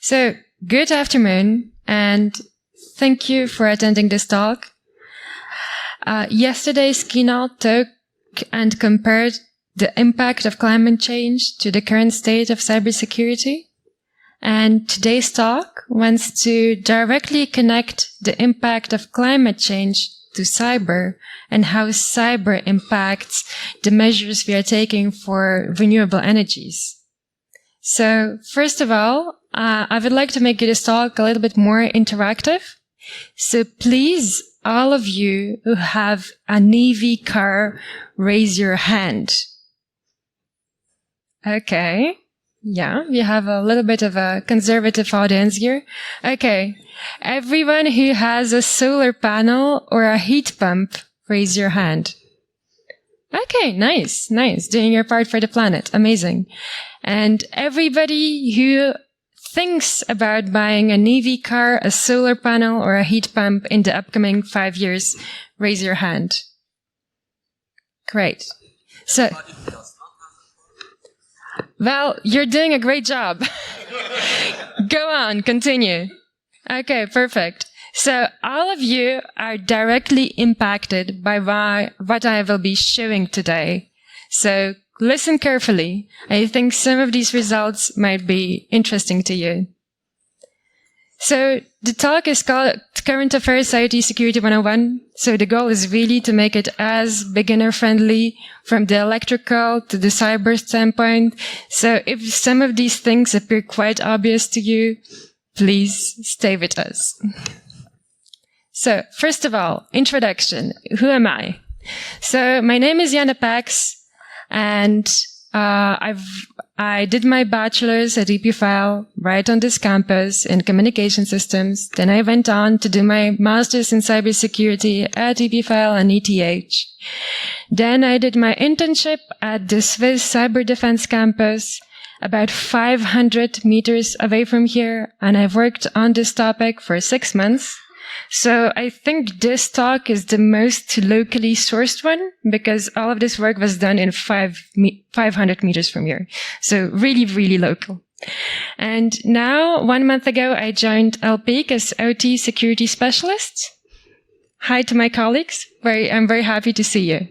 So, good afternoon, and thank you for attending this talk. Yesterday's keynote took and compared the impact of climate change to the current state of cybersecurity. And today's talk wants to directly connect the impact of climate change to cyber and how cyber impacts the measures we are taking for renewable energies. So, first of all, I would like to make this talk a little bit more interactive. So please, all of you who have an EV car, raise your hand. Okay. Yeah, we have a little bit of a conservative audience here. Okay. Everyone who has a solar panel or a heat pump, raise your hand. Okay, nice. Doing your part for the planet. Amazing. And everybody who thinks about buying an EV car, a solar panel, or a heat pump in the upcoming 5 years, raise your hand. Great. So, well, you're doing a great job. Go on, continue. Okay, perfect. So all of you are directly impacted by what I will be showing today. So listen carefully. I think some of these results might be interesting to you. So the talk is called Current Affairs IoT Security 101. So the goal is really to make it as beginner friendly from the electrical to the cyber standpoint. So if some of these things appear quite obvious to you, please stay with us. So first of all, introduction. Who am I? So my name is Iana Peix, and I did my bachelor's at EPFL right on this campus in communication systems. Then I went on to do my master's in cybersecurity at EPFL and ETH. Then I did my internship at the Swiss Cyber Defense Campus, about 500 meters away from here, and I've worked on this topic for 6 months. So I think this talk is the most locally sourced one because all of this work was done in 500 meters from here. So really, really local. And now, 1 month ago, I joined LPIC as OT security specialist. Hi to my colleagues. I'm very happy to see you.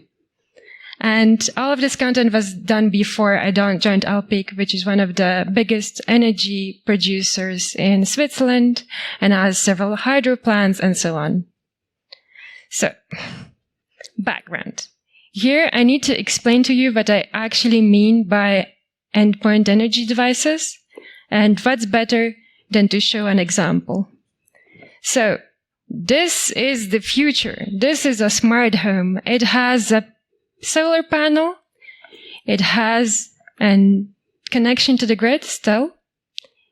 And all of this content was done before I joined LPIC, which is one of the biggest energy producers in Switzerland and has several hydro plants and so on. So, background. Here I need to explain to you what I actually mean by endpoint energy devices and what's better than to show an example. So, this is the future. This is a smart home. It has a solar panel. It has a connection to the grid still.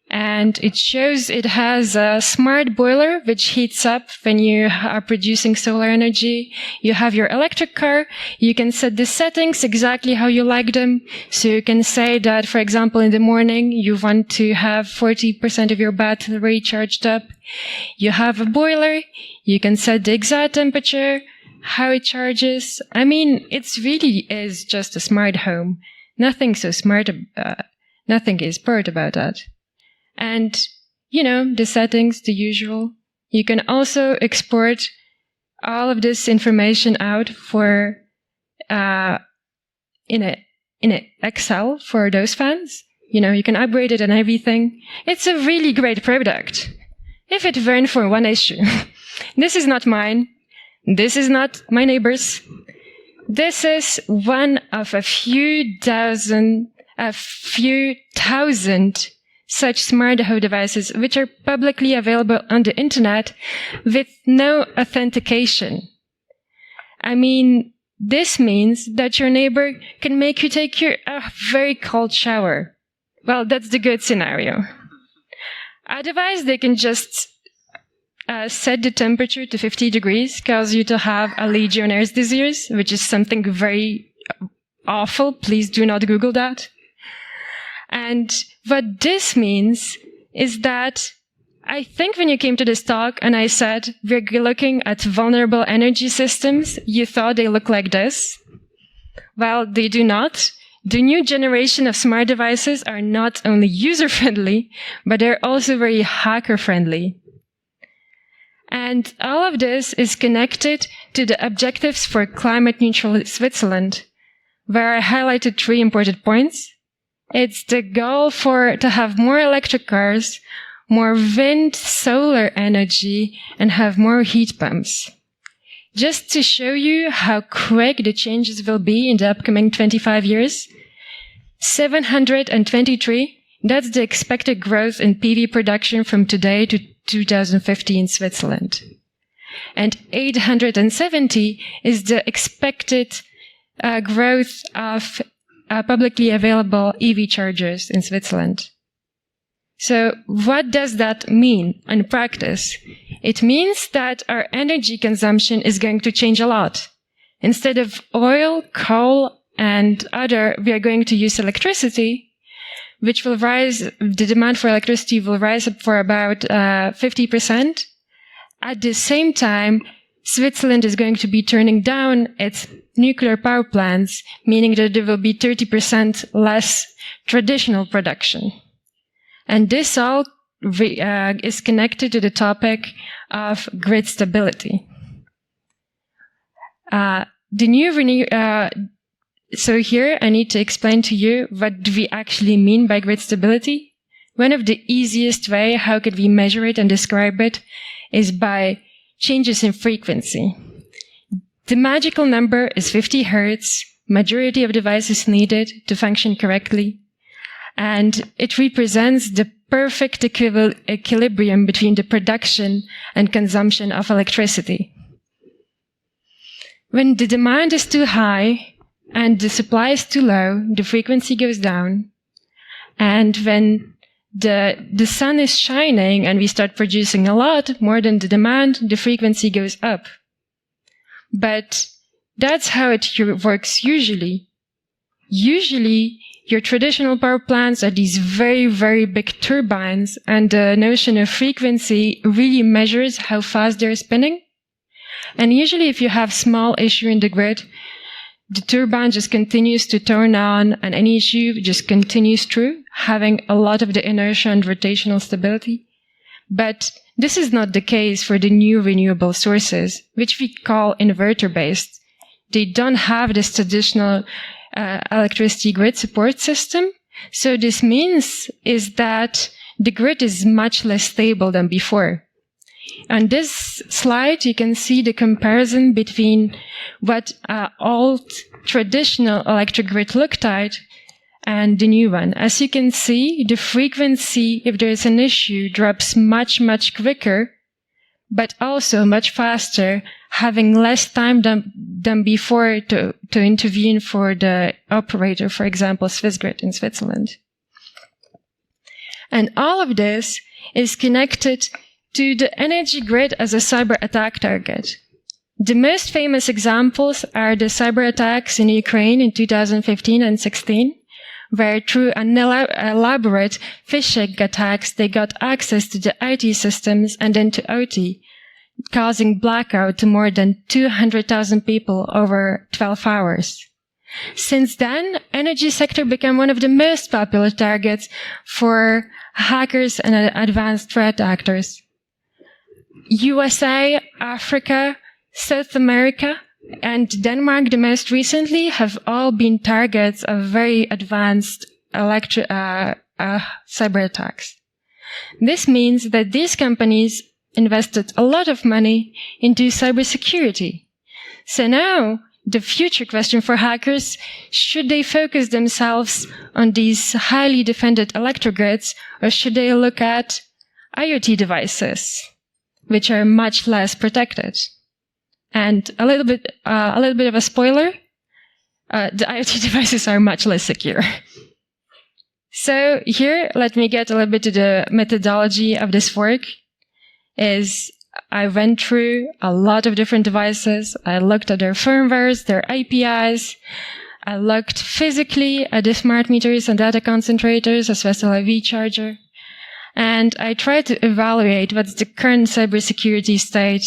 And it shows it has a smart boiler which heats up when you are producing solar energy. You have your electric car. You can set the settings exactly how you like them. So you can say that, for example, in the morning, you want to have 40% of your battery charged up. You have a boiler. You can set the exact temperature, how it charges. I mean, it really is just a smart home. Nothing so smart, nothing is smart about that. And, the settings, the usual. You can also export all of this information out for, in a Excel for those fans. You can upgrade it and everything. It's a really great product. If it weren't for one issue. This is not mine. This is not my neighbor's. This is one of a few thousand such smart home devices which are publicly available on the internet with no authentication. I mean, this means that your neighbor can make you take a very cold shower. Well, that's the good scenario. Otherwise, they can just set the temperature to 50 degrees, cause you to have a Legionnaire's disease, which is something very awful. Please do not Google that. And what this means is that I think when you came to this talk and I said, we're looking at vulnerable energy systems, you thought they look like this. Well, they do not. The new generation of smart devices are not only user-friendly, but they're also very hacker-friendly. And all of this is connected to the objectives for climate-neutral Switzerland, where I highlighted 3 important points. It's the goal to have more electric cars, more wind, solar energy, and have more heat pumps. Just to show you how quick the changes will be in the upcoming 25 years, 723, that's the expected growth in PV production from today to 2050 in Switzerland. And 870 is the expected growth of publicly available EV chargers in Switzerland. So what does that mean in practice? It means that our energy consumption is going to change a lot. Instead of oil, coal, and other, we are going to use electricity, which will rise, the demand for electricity will rise up for about 50%. At the same time, Switzerland is going to be turning down its nuclear power plants, meaning that there will be 30% less traditional production. And this all is connected to the topic of grid stability. So here I need to explain to you what do we actually mean by grid stability. One of the easiest way how could we measure it and describe it is by changes in frequency. The magical number is 50 Hertz, majority of devices needed to function correctly, and it represents the perfect equilibrium between the production and consumption of electricity. When the demand is too high and the supply is too low, the frequency goes down. And when the sun is shining and we start producing a lot more than the demand, the frequency goes up. But that's how it works usually. Usually, your traditional power plants are these very, very big turbines, and the notion of frequency really measures how fast they're spinning. And usually if you have small issue in the grid, the turbine just continues to turn on and any issue just continues through, having a lot of the inertia and rotational stability. But this is not the case for the new renewable sources, which we call inverter-based. They don't have this traditional electricity grid support system. So this means is that the grid is much less stable than before. On this slide, you can see the comparison between what old traditional electric grid looked like and the new one. As you can see, the frequency, if there is an issue, drops much, much quicker, but also much faster, having less time than before to intervene for the operator, for example, Swissgrid in Switzerland. And all of this is connected to the energy grid as a cyber attack target. The most famous examples are the cyber attacks in Ukraine in 2015 and 16, where through an elaborate phishing attacks, they got access to the IT systems and then to OT, causing blackout to more than 200,000 people over 12 hours. Since then, energy sector became one of the most popular targets for hackers and advanced threat actors. USA, Africa, South America, and Denmark, the most recently, have all been targets of very advanced cyber attacks. This means that these companies invested a lot of money into cybersecurity. So now, the future question for hackers, should they focus themselves on these highly defended electrogrids, or should they look at IoT devices, which are much less protected? And a little bit of a spoiler, the IoT devices are much less secure. So here, let me get a little bit to the methodology of this work. I went through a lot of different devices. I looked at their firmwares, their APIs. I looked physically at the smart meters and data concentrators, as well as the EV charger. And I tried to evaluate what's the current cybersecurity state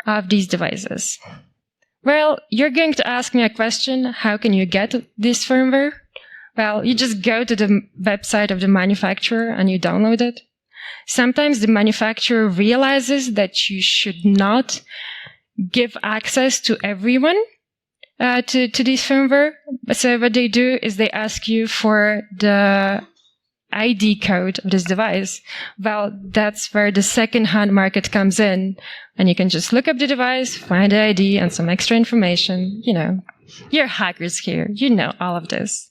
of these devices. Well, you're going to ask me a question, how can you get this firmware? Well, you just go to the website of the manufacturer and you download it. Sometimes the manufacturer realizes that you should not give access to everyone to this firmware. So what they do is they ask you for the ID code of this device. Well, that's where the second-hand market comes in. And you can just look up the device, find the ID and some extra information. You know, you're hackers here. You know all of this.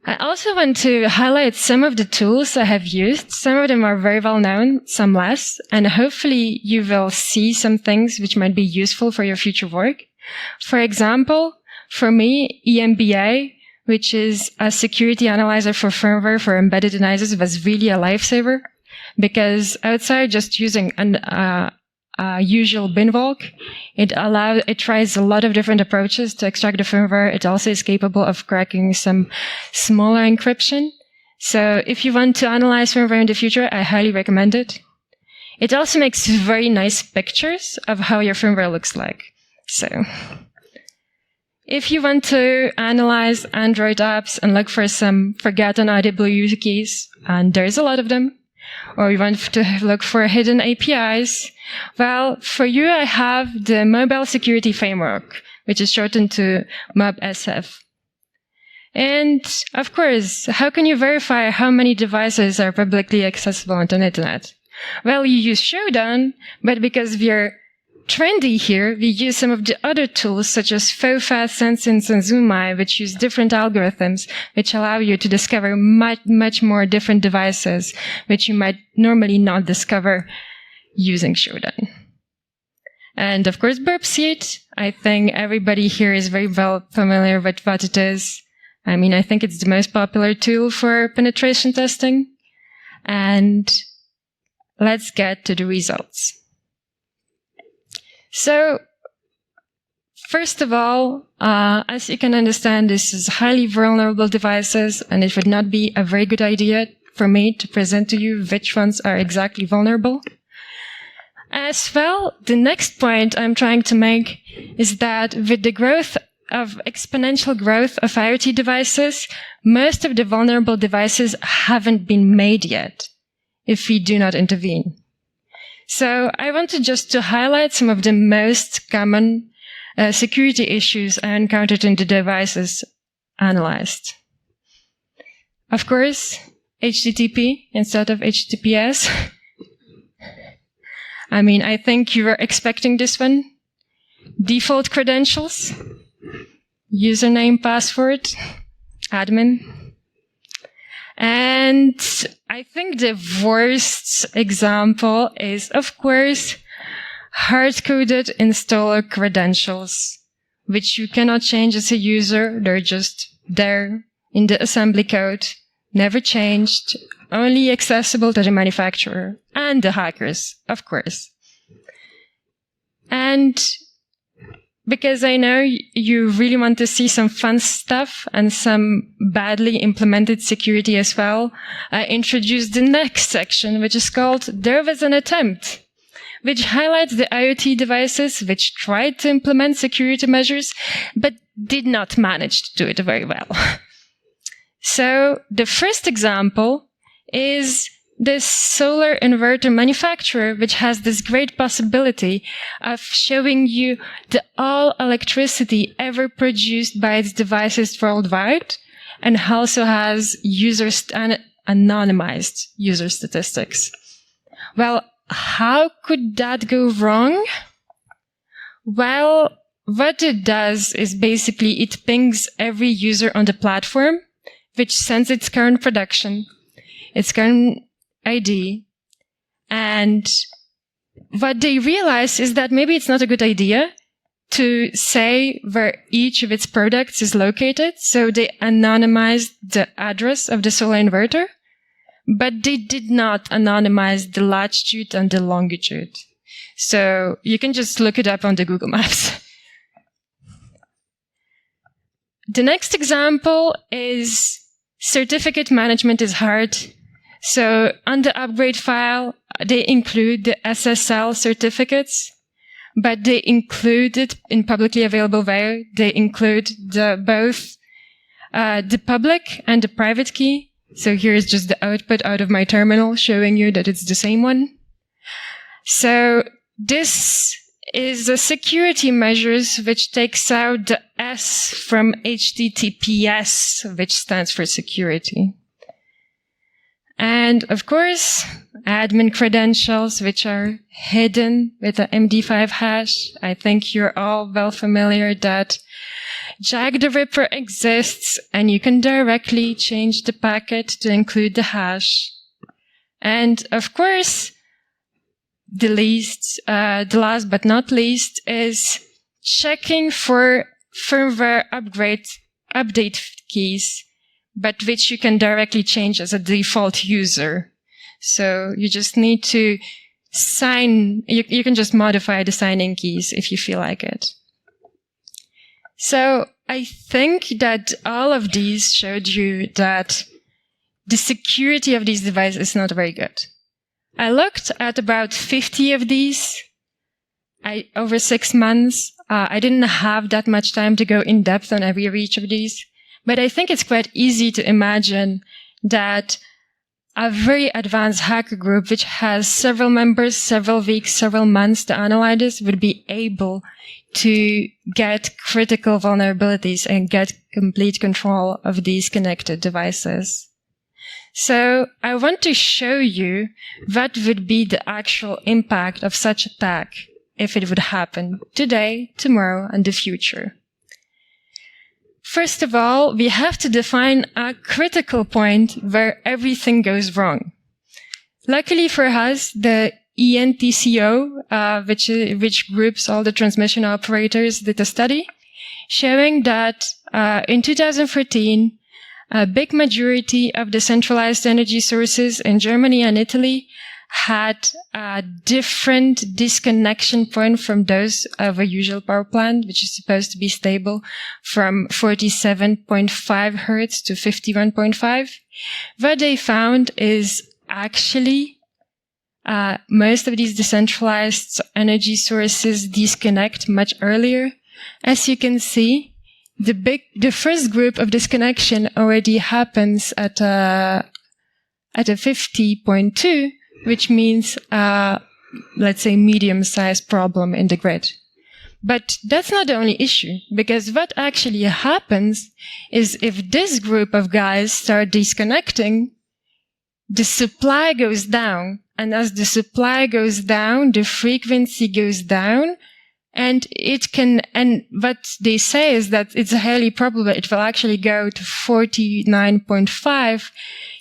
I also want to highlight some of the tools I have used. Some of them are very well known, some less, and hopefully you will see some things which might be useful for your future work. For example, for me, EMBA, which is a security analyzer for firmware for embedded devices, was really a lifesaver, because outside just using a usual binvoc, it tries a lot of different approaches to extract the firmware. It also is capable of cracking some smaller encryption. So if you want to analyze firmware in the future, I highly recommend it. It also makes very nice pictures of how your firmware looks like. So if you want to analyze Android apps and look for some forgotten IWU keys, and there's a lot of them, or you want to look for hidden APIs, well, for you, I have the Mobile Security Framework, which is shortened to MobSF. And of course, how can you verify how many devices are publicly accessible on the internet? Well, you use Showdown, but because we're trendy here, we use some of the other tools such as FOFA, Sensins, and Zoomeye, which use different algorithms, which allow you to discover much more different devices, which you might normally not discover using Showdown. And of course, Burp Suite. I think everybody here is very well familiar with what it is. I mean, I think it's the most popular tool for penetration testing. And let's get to the results. So, first of all, as you can understand, this is highly vulnerable devices, and it would not be a very good idea for me to present to you which ones are exactly vulnerable. As well, the next point I'm trying to make is that with the exponential growth of IoT devices, most of the vulnerable devices haven't been made yet if we do not intervene. So I wanted just to highlight some of the most common security issues I encountered in the devices analyzed. Of course, HTTP instead of HTTPS. I mean, I think you were expecting this one. Default credentials, username, password, admin. And I think the worst example is, of course, hard-coded installer credentials, which you cannot change as a user. They're just there in the assembly code, never changed, only accessible to the manufacturer and the hackers, of course. And because I know you really want to see some fun stuff and some badly implemented security as well, I introduced the next section, which is called There Was an Attempt, which highlights the IoT devices which tried to implement security measures, but did not manage to do it very well. So the first example is this solar inverter manufacturer, which has this great possibility of showing you the all electricity ever produced by its devices worldwide, and also has anonymized user statistics. Well, how could that go wrong? Well, what it does is basically it pings every user on the platform, which sends its current production, its current ID. And what they realize is that maybe it's not a good idea to say where each of its products is located. So they anonymized the address of the solar inverter, but they did not anonymize the latitude and the longitude. So you can just look it up on the Google Maps. The next example is certificate management is hard. So on the upgrade file, they include the SSL certificates, but they include it in publicly available way. They include both the public and the private key. So here is just the output out of my terminal showing you that it's the same one. So this is a security measures which takes out the S from HTTPS, which stands for security. And of course, admin credentials, which are hidden with the MD5 hash. I think you're all well familiar that Jack the Ripper exists, and you can directly change the packet to include the hash. And of course, the last but not least is checking for firmware update keys, but which you can directly change as a default user. So you just need to you can just modify the signing keys if you feel like it. So I think that all of these showed you that the security of these devices is not very good. I looked at about 50 of these over 6 months. I didn't have that much time to go in depth on every each of these, but I think it's quite easy to imagine that a very advanced hacker group, which has several members, several weeks, several months to analyze this, would be able to get critical vulnerabilities and get complete control of these connected devices. So I want to show you what would be the actual impact of such attack if it would happen today, tomorrow, and the future. First of all, we have to define a critical point where everything goes wrong. Luckily for us, the ENTCO, which groups all the transmission operators, did a study showing that in 2014, a big majority of the centralized energy sources in Germany and Italy had a different disconnection point from those of a usual power plant, which is supposed to be stable from 47.5 hertz to 51.5. What they found is actually most of these decentralized energy sources disconnect much earlier. As you can see, the first group of disconnection already happens at a 50.2, which means, let's say, medium-sized problem in the grid. But that's not the only issue, because what actually happens is if this group of guys start disconnecting, the supply goes down. And as the supply goes down, the frequency goes down. And what they say is that it's highly probable it will actually go to 49.5,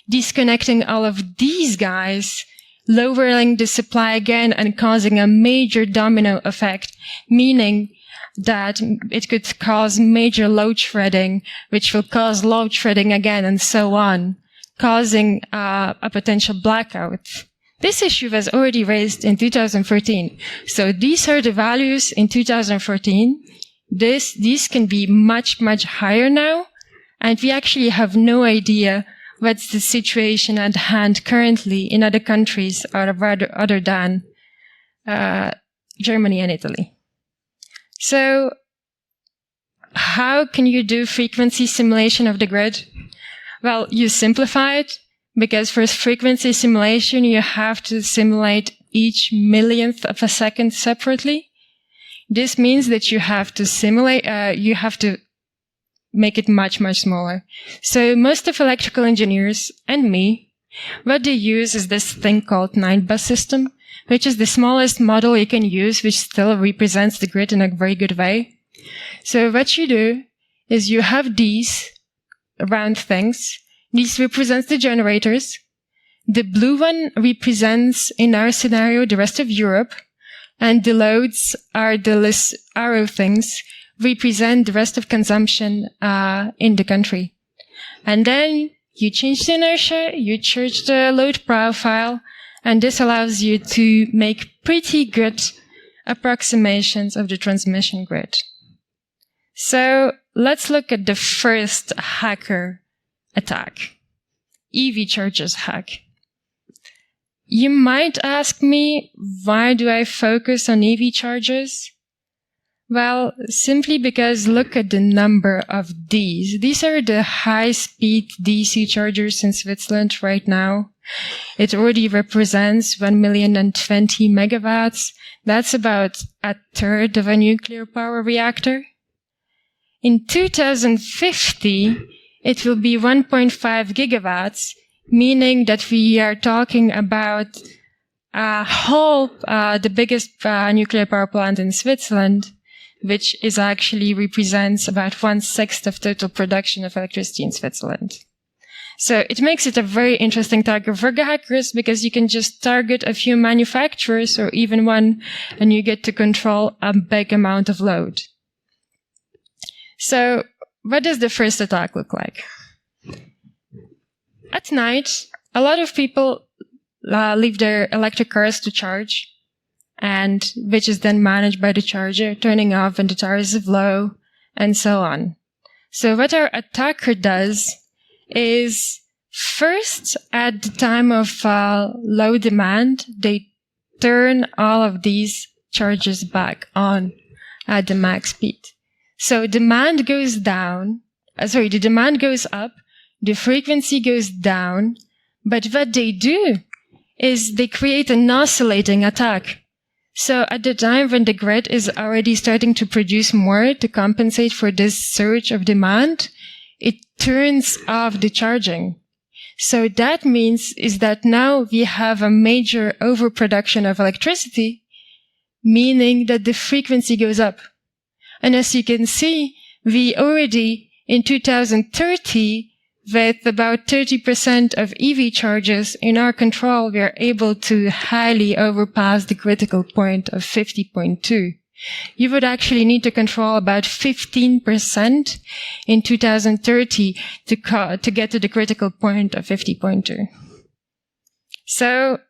disconnecting all of these guys, lowering the supply again and causing a major domino effect, meaning that it could cause major load shedding, which will cause load shedding again and so on, causing a potential blackout. This issue was already raised in 2014. So these are the values in 2014. These can be much, much higher now. And we actually have no idea what's the situation at hand currently in other countries other than Germany and Italy. So how can you do frequency simulation of the grid? Well, you simplify it, because for frequency simulation, you have to simulate each millionth of a second separately. This means that you have to make it much, much smaller. So most of electrical engineers and me, what they use is this thing called 9-bus system, which is the smallest model you can use, which still represents the grid in a very good way. So what you do is you have these round things. These represents the generators. The blue one represents, in our scenario, the rest of Europe. And the loads are the less arrow things, represent the rest of consumption in the country. And then you change the inertia, you change the load profile, and this allows you to make pretty good approximations of the transmission grid. So let's look at the first hacker attack, EV chargers hack. You might ask me, why do I focus on EV chargers? Well, simply because look at the number of Ds. These are the high-speed DC chargers in Switzerland right now. It already represents 1,020 megawatts. That's about a third of a nuclear power reactor. In 2050, it will be 1.5 gigawatts, meaning that we are talking about the biggest nuclear power plant in Switzerland, which is actually represents about 1/6 of total production of electricity in Switzerland. So it makes it a very interesting target for hackers because you can just target a few manufacturers or even one, and you get to control a big amount of load. So what does the first attack look like? At night, a lot of people leave their electric cars to charge, and which is then managed by the charger, turning off when the tariff is low, and so on. So what our attacker does is first, at the time of low demand, they turn all of these chargers back on at the max speed. So demand goes down, the demand goes up, the frequency goes down, but what they do is they create an oscillating attack. So at the time when the grid is already starting to produce more to compensate for this surge of demand, it turns off the charging. So that means is that now we have a major overproduction of electricity, meaning that the frequency goes up. And as you can see, we already in 2030, with about 30% of EV chargers in our control, we are able to highly overpass the critical point of 50.2. You would actually need to control about 15% in 2030 to get to the critical point of 50.2. So,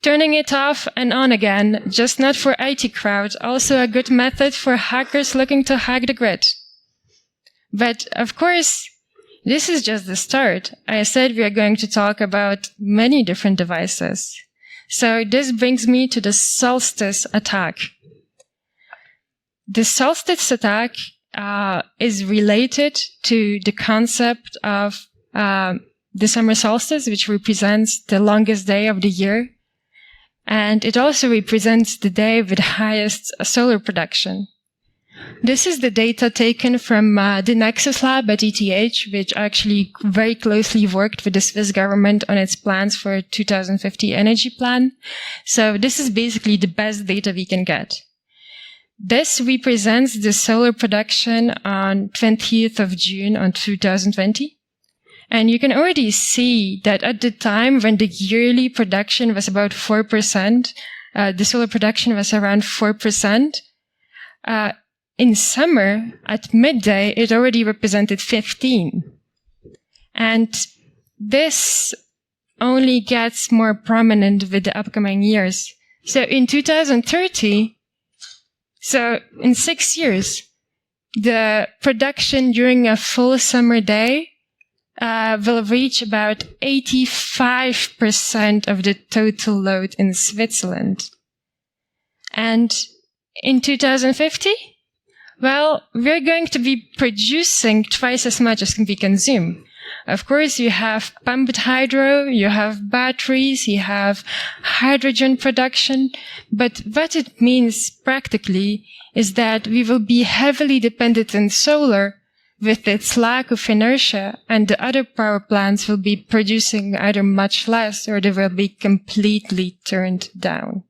turning it off and on again, just not for IT crowds, also a good method for hackers looking to hack the grid. But of course, this is just the start. I said we are going to talk about many different devices. So this brings me to the solstice attack. The solstice attack is related to the concept of the summer solstice, which represents the longest day of the year. And it also represents the day with highest solar production. This is the data taken from the Nexus Lab at ETH, which actually very closely worked with the Swiss government on its plans for a 2050 energy plan. So this is basically the best data we can get. This represents the solar production on 20th of June on 2020. And you can already see that at the time when the yearly production was about 4%, the solar production was around 4%. In summer, at midday, it already represented 15. And this only gets more prominent with the upcoming years. So in 2030, so in 6 years, the production during a full summer day will reach about 85% of the total load in Switzerland. And in 2050, well, we're going to be producing twice as much as we consume. Of course, you have pumped hydro, you have batteries, you have hydrogen production. But what it means practically is that we will be heavily dependent on solar with its lack of inertia, and the other power plants will be producing either much less or they will be completely turned down.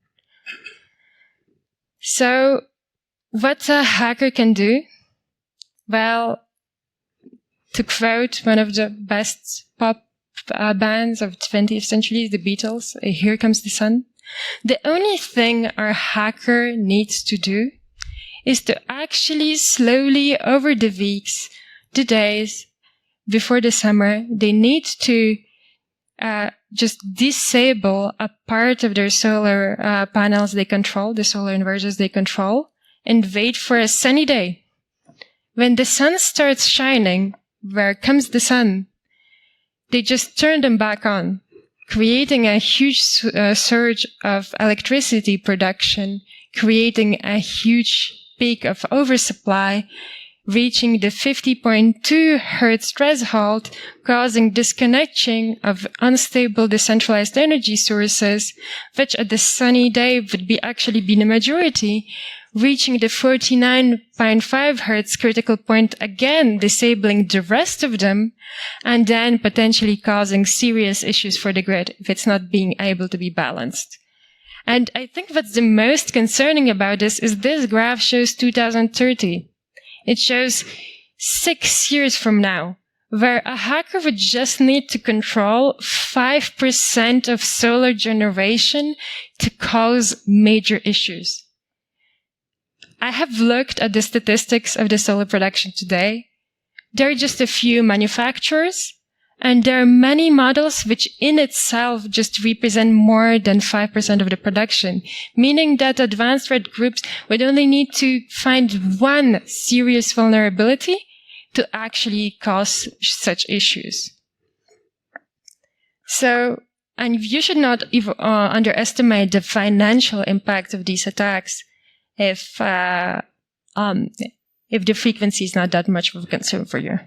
So, what a hacker can do? Well, to quote one of the best pop bands of the 20th century, the Beatles, Here Comes the Sun. The only thing our hacker needs to do is to actually slowly over the weeks, the days before the summer, they need to just disable a part of their solar panels they control, the solar inverters they control, and wait for a sunny day. When the sun starts shining, where comes the sun, they just turn them back on, creating a huge surge of electricity production, creating a huge peak of oversupply, reaching the 50.2 Hertz threshold, causing disconnection of unstable decentralized energy sources, which at the sunny day would actually be the majority, reaching the 49.5 Hertz critical point, again disabling the rest of them, and then potentially causing serious issues for the grid if it's not being able to be balanced. And I think what's the most concerning about this is this graph shows 2030. It shows 6 years from now, where a hacker would just need to control 5% of solar generation to cause major issues. I have looked at the statistics of the solar production today. There are just a few manufacturers, and there are many models which in itself just represent more than 5% of the production, meaning that advanced threat groups would only need to find one serious vulnerability to actually cause such issues. So, and you should not underestimate the financial impact of these attacks if the frequency is not that much of a concern for you.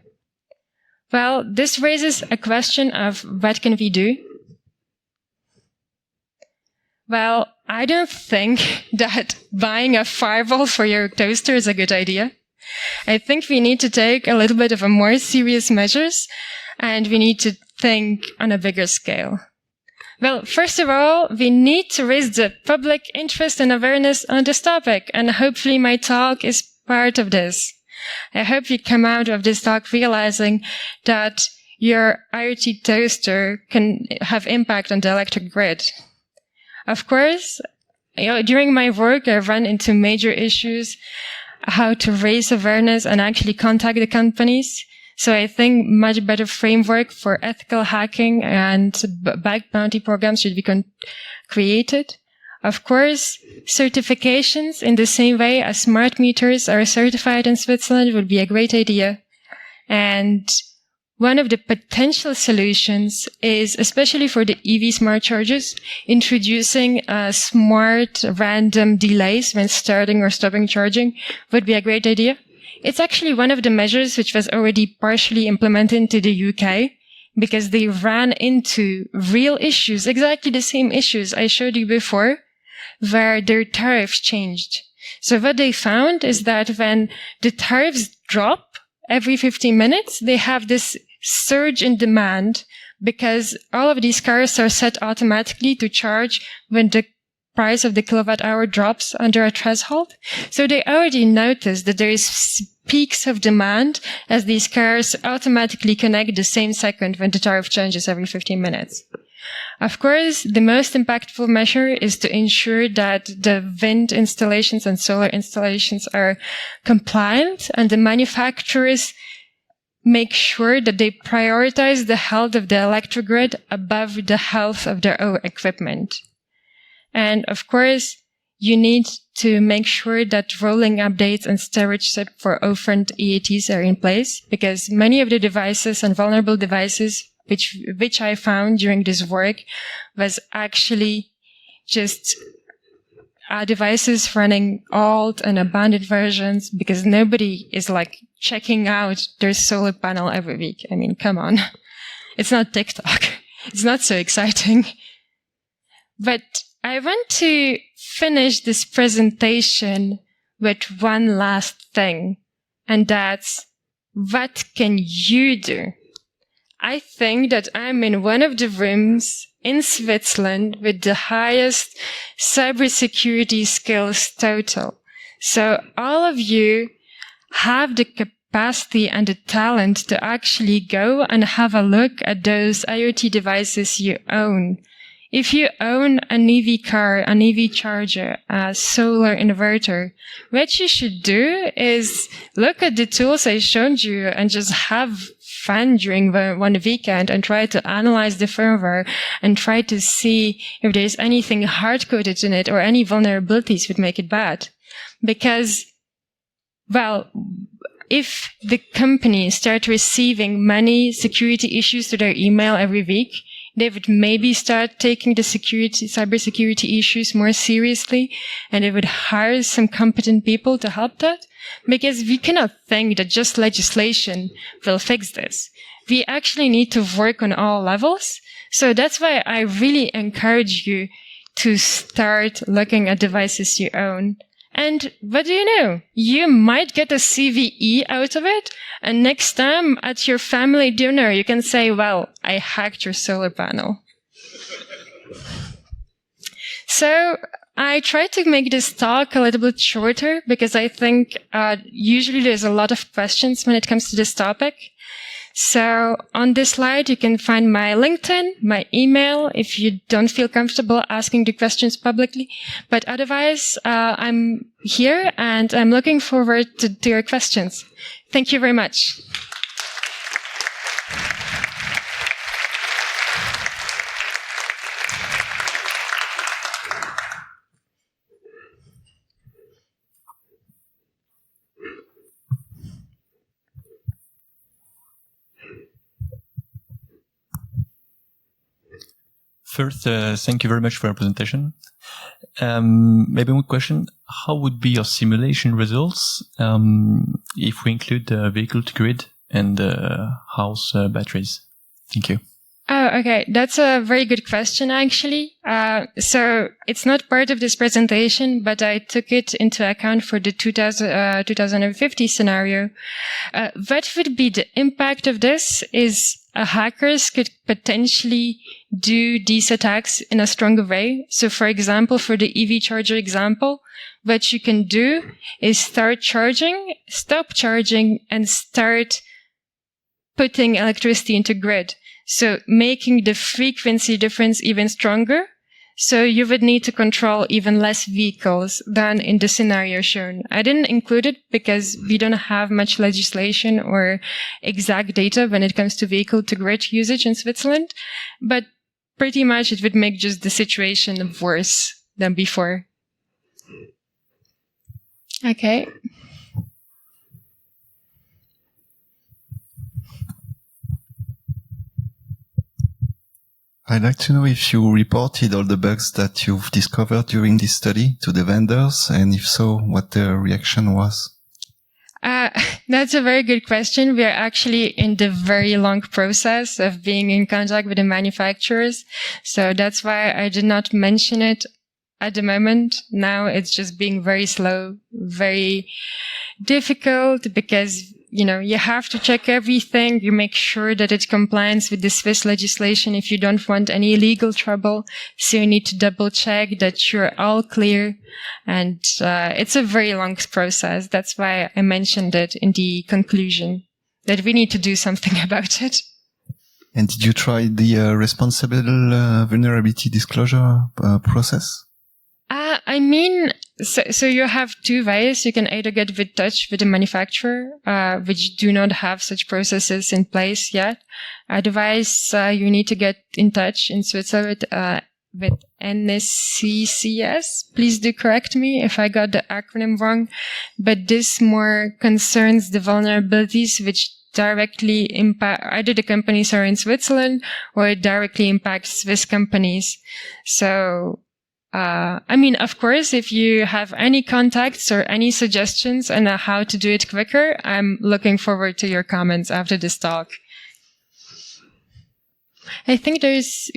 Well, this raises a question of what can we do? Well, I don't think that buying a firewall for your toaster is a good idea. I think we need to take a little bit of a more serious measures, and we need to think on a bigger scale. Well, first of all, we need to raise the public interest and awareness on this topic, and hopefully my talk is part of this. I hope you come out of this talk realizing that your IoT toaster can have impact on the electric grid. Of course, during my work, I run into major issues, how to raise awareness and actually contact the companies. So I think much better framework for ethical hacking and bug bounty programs should be created. Of course, certifications in the same way as smart meters are certified in Switzerland would be a great idea. And one of the potential solutions is, especially for the EV smart chargers, introducing smart random delays when starting or stopping charging would be a great idea. It's actually one of the measures which was already partially implemented into the UK, because they ran into real issues, exactly the same issues I showed you before, where their tariffs changed. So what they found is that when the tariffs drop every 15 minutes, they have this surge in demand because all of these cars are set automatically to charge when the price of the kilowatt hour drops under a threshold. So they already noticed that there is peaks of demand as these cars automatically connect the same second when the tariff changes every 15 minutes. Of course, the most impactful measure is to ensure that the wind installations and solar installations are compliant, and the manufacturers make sure that they prioritize the health of the electric grid above the health of their own equipment. And of course, you need to make sure that rolling updates and storage SIP for orphaned EATs are in place, because many of the devices and vulnerable devices which I found during this work was actually just devices running old and abandoned versions, because nobody is like checking out their solar panel every week. I mean, come on. It's not TikTok. It's not so exciting. But I want to finish this presentation with one last thing, and that's, what can you do? I think that I'm in one of the rooms in Switzerland with the highest cybersecurity skills total. So all of you have the capacity and the talent to actually go and have a look at those IoT devices you own. If you own an EV car, an EV charger, a solar inverter, what you should do is look at the tools I showed you and just have fun during one weekend and try to analyze the firmware and try to see if there's anything hard-coded in it or any vulnerabilities would make it bad. Because, well, if the companies start receiving many security issues to their email every week, they would maybe start taking the cybersecurity issues more seriously, and they would hire some competent people to help that. Because we cannot think that just legislation will fix this. We actually need to work on all levels. So that's why I really encourage you to start looking at devices you own. And what do you know? You might get a CVE out of it. And next time at your family dinner, you can say, well, I hacked your solar panel. So I tried to make this talk a little bit shorter because I think usually there's a lot of questions when it comes to this topic. So on this slide, you can find my LinkedIn, my email, if you don't feel comfortable asking the questions publicly. But otherwise, I'm here and I'm looking forward to your questions. Thank you very much. First, thank you very much for your presentation. Maybe one question. How would be your simulation results if we include vehicle-to-grid and house batteries? Thank you. Oh, okay. That's a very good question, actually. So it's not part of this presentation, but I took it into account for the 2050 scenario. What would be the impact of this is hackers could potentially do these attacks in a stronger way. So, for example, for the EV charger example, what you can do is start charging, stop charging, and start putting electricity into grid. So making the frequency difference even stronger. So you would need to control even less vehicles than in the scenario shown. I didn't include it because we don't have much legislation or exact data when it comes to vehicle-to-grid usage in Switzerland. But pretty much it would make just the situation worse than before. Okay. I'd like to know if you reported all the bugs that you've discovered during this study to the vendors, and if so, what their reaction was. That's a very good question. We are actually in the very long process of being in contact with the manufacturers. So that's why I did not mention it at the moment. Now it's just being very slow, very difficult because you have to check everything. You make sure that it complies with the Swiss legislation if you don't want any legal trouble. So you need to double check that you're all clear. And it's a very long process. That's why I mentioned it in the conclusion, that we need to do something about it. And did you try the responsible vulnerability disclosure process? So you have two ways. You can either get in touch with the manufacturer, which do not have such processes in place yet. Otherwise, you need to get in touch in Switzerland with NSCCS. Please do correct me if I got the acronym wrong. But this more concerns the vulnerabilities which directly impact either the companies are in Switzerland or it directly impacts Swiss companies. So of course, if you have any contacts or any suggestions on how to do it quicker, I'm looking forward to your comments after this talk. I think there's,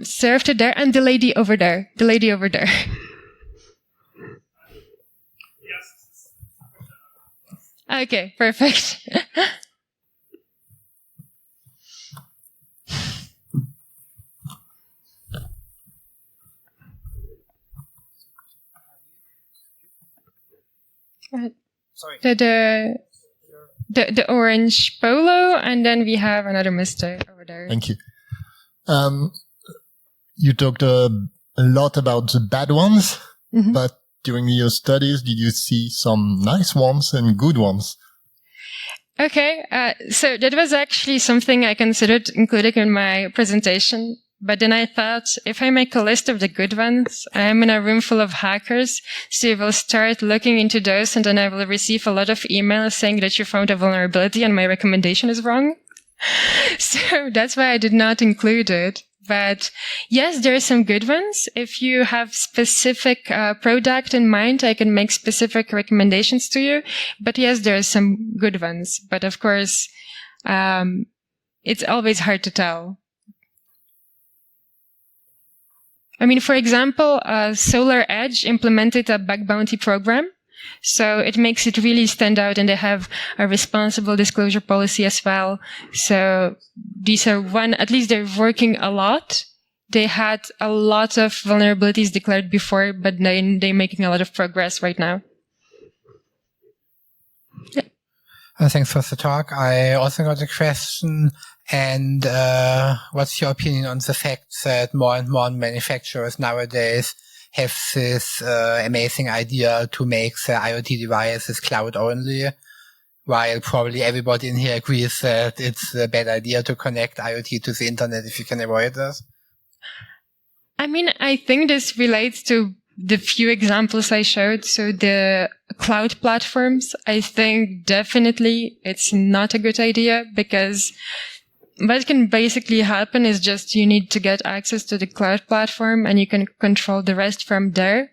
sir after there and the lady over there. Okay, perfect. Sorry. The orange polo, and then we have another mister over there. Thank you. You talked a lot about the bad ones, but during your studies, did you see some nice ones and good ones? Okay, so that was actually something I considered including in my presentation. But then I thought, if I make a list of the good ones, I'm in a room full of hackers, so you will start looking into those, and then I will receive a lot of emails saying that you found a vulnerability and my recommendation is wrong. So that's why I did not include it. But yes, there are some good ones. If you have specific product in mind, I can make specific recommendations to you. But yes, there are some good ones. But of course, it's always hard to tell. I mean, for example, Solar Edge implemented a bug bounty program. So it makes it really stand out, and they have a responsible disclosure policy as well. So these are at least they're working a lot. They had a lot of vulnerabilities declared before, but they're making a lot of progress right now. Yeah. Thanks for the talk. I also got a question. And what's your opinion on the fact that more and more manufacturers nowadays have this amazing idea to make the IoT devices cloud only, while probably everybody in here agrees that it's a bad idea to connect IoT to the internet if you can avoid this? I mean, I think this relates to the few examples I showed. So the cloud platforms, I think definitely it's not a good idea, because what can basically happen is just you need to get access to the cloud platform and you can control the rest from there.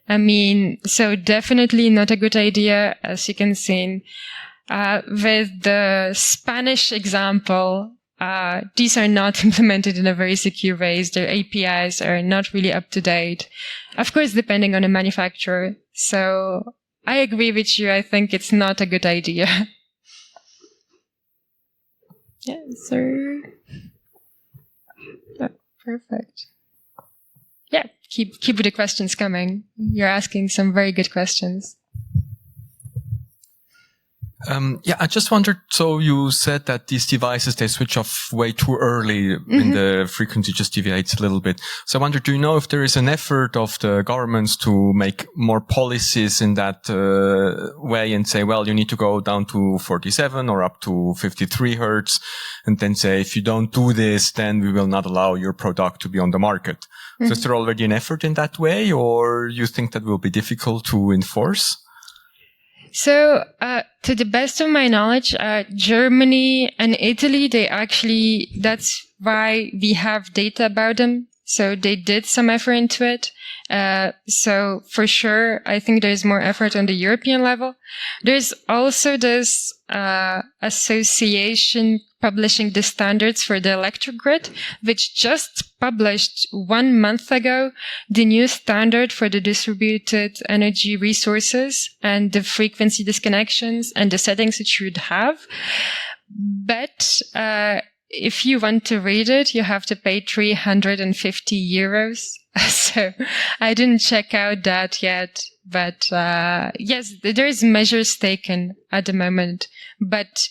I mean, so definitely not a good idea, as you can see. With the Spanish example, these are not implemented in a very secure way. Their APIs are not really up to date. Of course, depending on the manufacturer. So I agree with you. I think it's not a good idea. Yes, sir. Oh, perfect. Yeah, keep the questions coming. You're asking some very good questions. I just wondered, so you said that these devices, they switch off way too early when the frequency just deviates a little bit. So I wonder, do you know if there is an effort of the governments to make more policies in that way and say, well, you need to go down to 47 or up to 53 hertz, and then say, if you don't do this, then we will not allow your product to be on the market. So is there already an effort in that way, or you think that will be difficult to enforce? So, to the best of my knowledge, Germany and Italy, that's why we have data about them. So they did some effort into it. So for sure, I think there's more effort on the European level. There's also this, association publishing the standards for the electric grid, which just published 1 month ago the new standard for the distributed energy resources and the frequency disconnections and the settings it should have. But if you want to read it, you have to pay 350 euros. So I didn't check out that yet. But yes, there's measures taken at the moment, but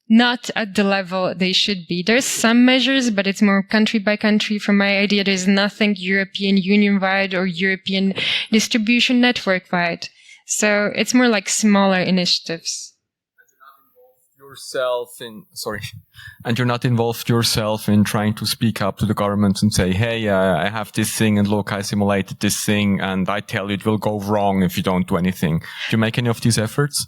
not at the level they should be. There's some measures, but it's more country by country. From my idea, there's nothing European Union-wide or European distribution network-wide. So it's more like smaller initiatives. And you're not involved yourself in trying to speak up to the government and say, hey, I have this thing, and look, I simulated this thing, and I tell you it will go wrong if you don't do anything. Do you make any of these efforts?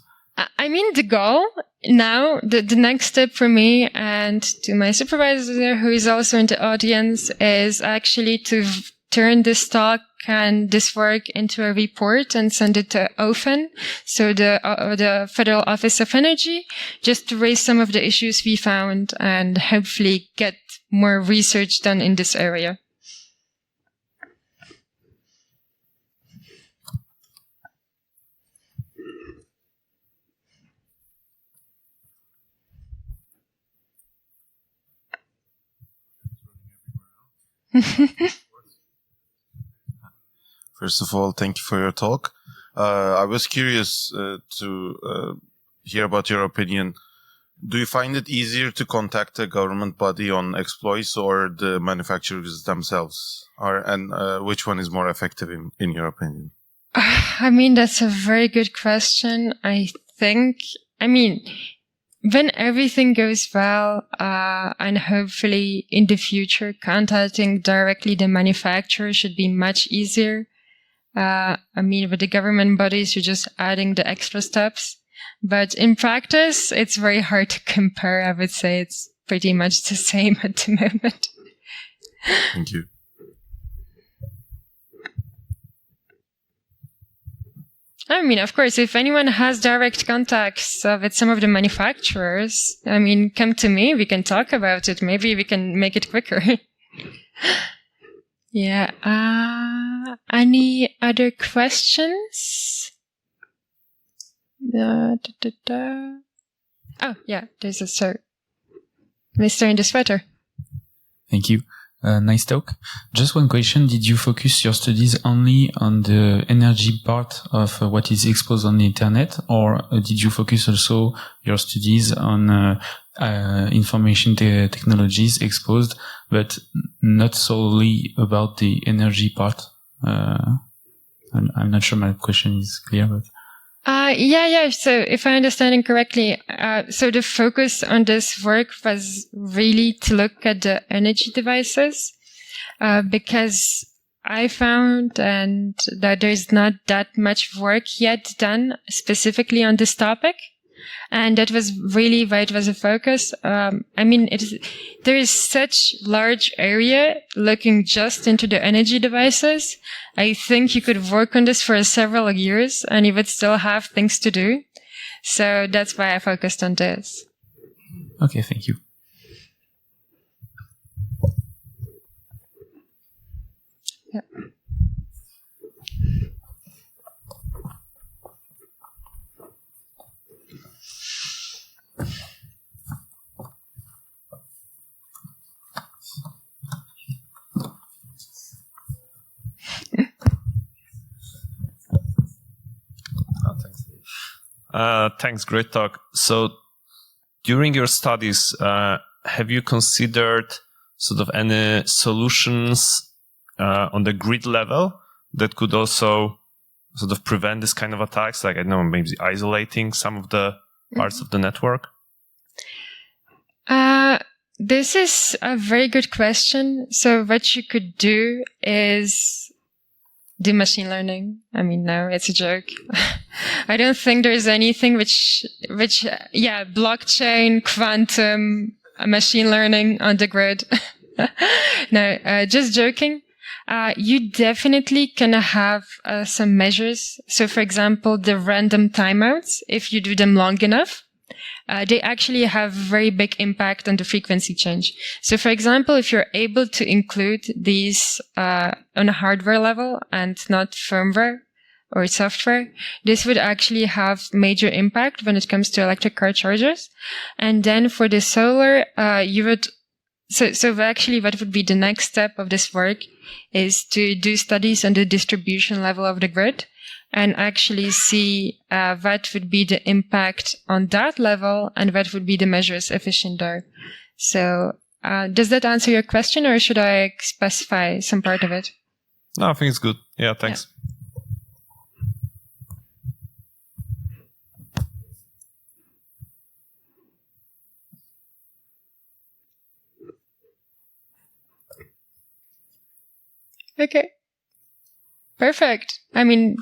I mean, the goal now, the next step for me and to my supervisor, who is also in the audience, is actually to turn this talk and this work into a report and send it to OFEN, so the Federal Office of Energy, just to raise some of the issues we found and hopefully get more research done in this area. First of all, thank you for your talk. I was curious to hear about your opinion. Do you find it easier to contact a government body on exploits or the manufacturers themselves? And which one is more effective in your opinion? I mean, that's a very good question. When everything goes well, and hopefully in the future, contacting directly the manufacturer should be much easier. With the government bodies, you're just adding the extra steps. But in practice, it's very hard to compare. I would say it's pretty much the same at the moment. Thank you. I mean, of course, if anyone has direct contacts with some of the manufacturers, I mean, come to me. We can talk about it. Maybe we can make it quicker. Yeah. Any other questions? Oh, yeah. There's a sir. Mr. in the sweater. Thank you. Nice talk. Just one question. Did you focus your studies only on the energy part of what is exposed on the internet, or did you focus also your studies on information technologies exposed, but not solely about the energy part? I'm not sure my question is clear, but. Yeah. So if I understand it correctly, so the focus on this work was really to look at the energy devices, because I found that there's not that much work yet done specifically on this topic. And that was really why it was a focus. I mean, there is such large area looking just into the energy devices. I think you could work on this for several years and you would still have things to do. So that's why I focused on this. Okay, thank you. Yeah. Thanks, great talk. So during your studies, have you considered sort of any solutions on the grid level that could also sort of prevent this kind of attacks? Like, I don't know, maybe isolating some of the parts of the network? This is a very good question. So what you could do is do machine learning. I mean, no, it's a joke. I don't think there's anything which, blockchain, quantum, machine learning on the grid. No, just joking. You definitely can have some measures. So, for example, the random timeouts, if you do them long enough, they actually have very big impact on the frequency change. So, for example, if you're able to include these on a hardware level and not firmware or software, this would actually have major impact when it comes to electric car chargers. And then for the solar, you would So actually what would be the next step of this work is to do studies on the distribution level of the grid and actually see what would be the impact on that level and what would be the measures efficient there. So does that answer your question, or should I specify some part of it? No, I think it's good. Yeah, thanks. Yeah. Okay. Perfect. I mean,